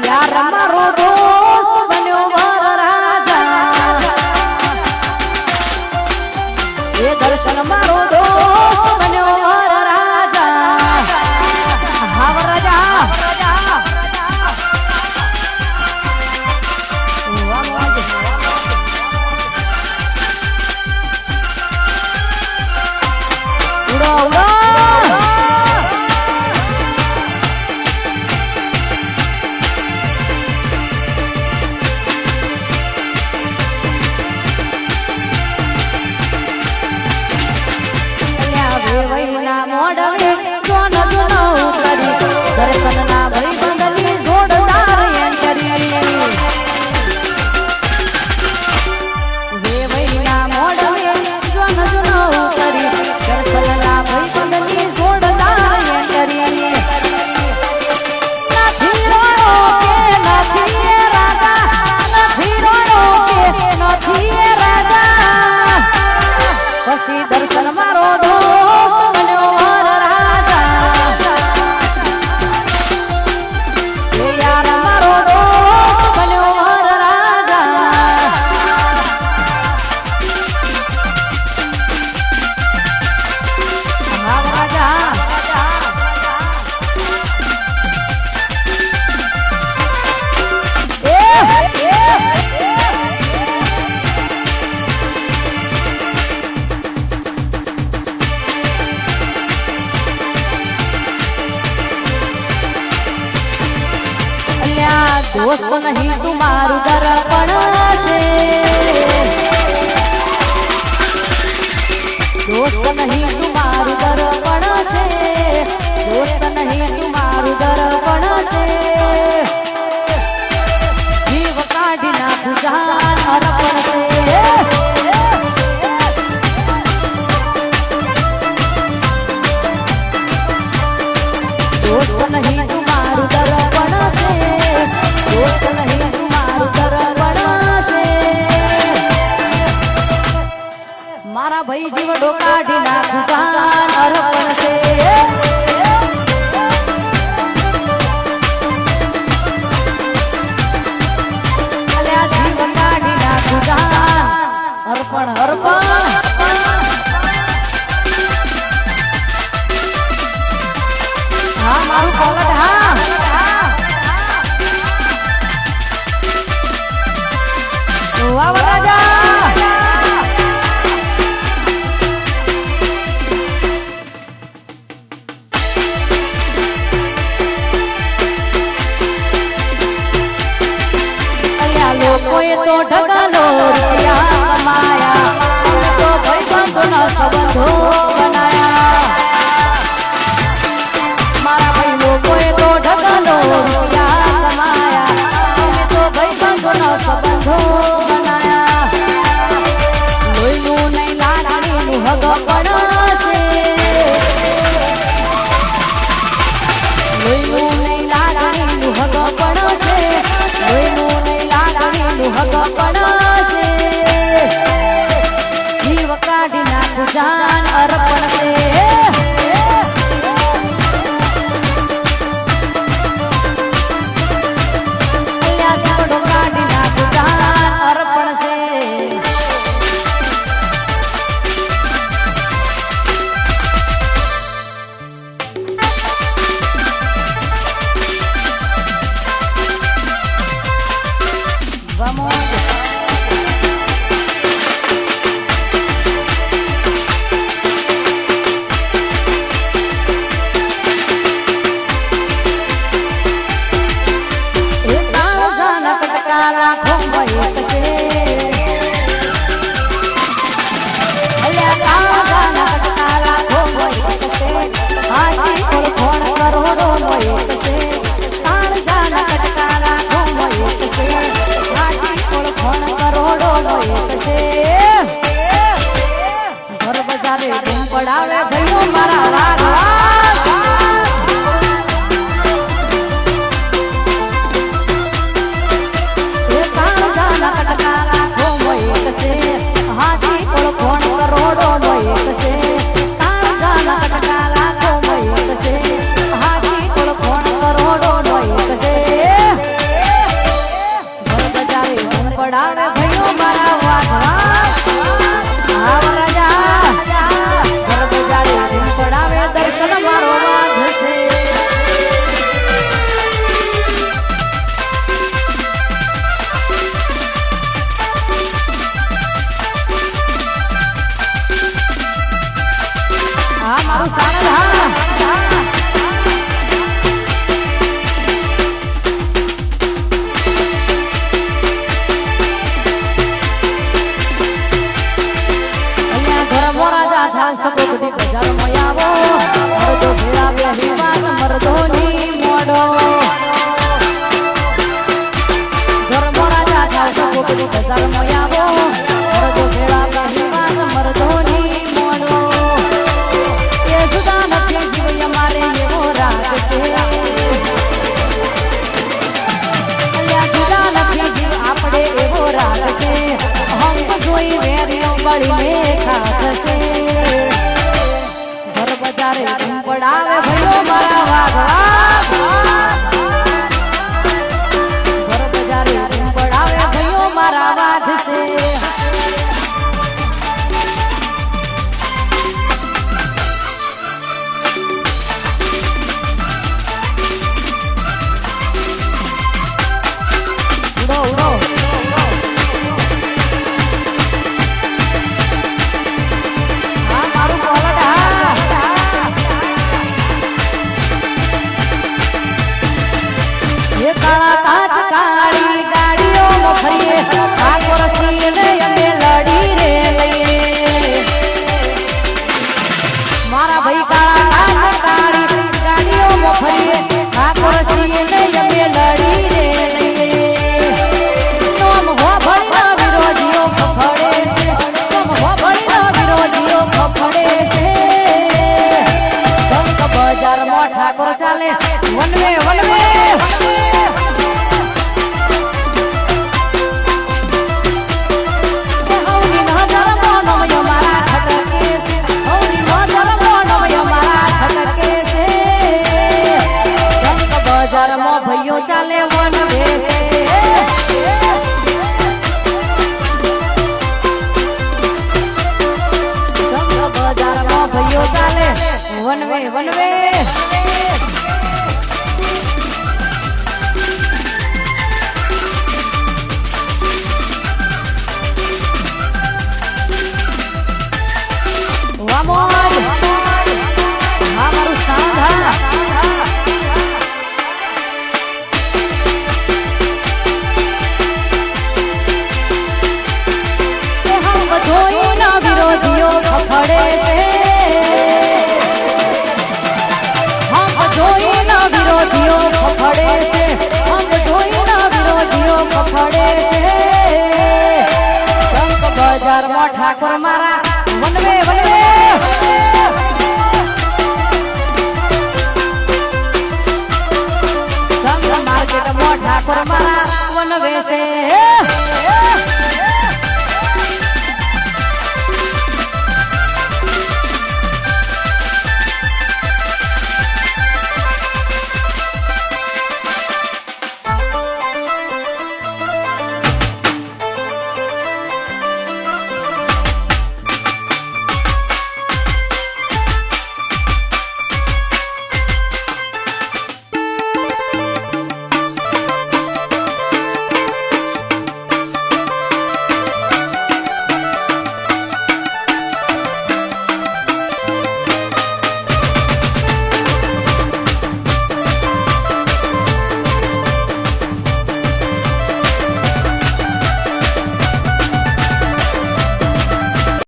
यार मारो दोस्त बन्यो वर राजा ये दर्शन मारो दोस्त बन्यो वर राजा हाव राजा उड़ो उड़ो मोडवे जोन जुनो करी दर्शन ना भई बंदली जोड़दार एंटरी वे वैना मोडवे जोन जुनो करी दर्शन ना भई बंदली जोड़दार एंटरी નથી રોયો કે નથી રાજા નથી રોયો કે નથી રાજા પછી દર્શન મારો દોસ્ત दोस्त नहीं तुम्हारू दर्पण से दोस्त नहीं तुम्हारू दर्पण से दोस्त नहीं तुम्हारू दर्पण से जीव काढ़ी नाखू जान अर्पण से दोस्त नहीं तुम्हारू दर्पण से दोस्त नहीं तुम्हारू दर्पण से मारा भाई जीव काढ़ी नाखू जान अर्पण से अल्या जीव काढ़ी नाखू जान अर्पण अर्पण हाँ मारू कॉलट हाँ वाह राजा अल्या लोकोए तो ढगलो रुपया कमाया तो भाई बंधुनो संबंधो बनाया मारा भाई लोकोए तो ढगलो रुपया कमाया तो भाई बंधुनो संबंधो भगवान से लोईनु नहीं लागानी नु भगवान से लोईनु नहीं लागानी नु भगवान से એ કાળા કાચ કાળી ગાડીઓમાં ફરીએ ઠાકોર સિંહને અમે લડી રે લઈએ મારા ભાઈ કાળા કાચ કાળી ગાડીઓમાં ફરીએ ઠાકોર સિંહને અમે લડી રે લઈએ નોમ હો ભળના વિરોધીઓ ખફડે છે નોમ હો ભળના વિરોધીઓ ખફડે છે ધમક બજારમાં ઠાકોર ચાલે વનવે વનવે ભાઈઓ ચાલે વન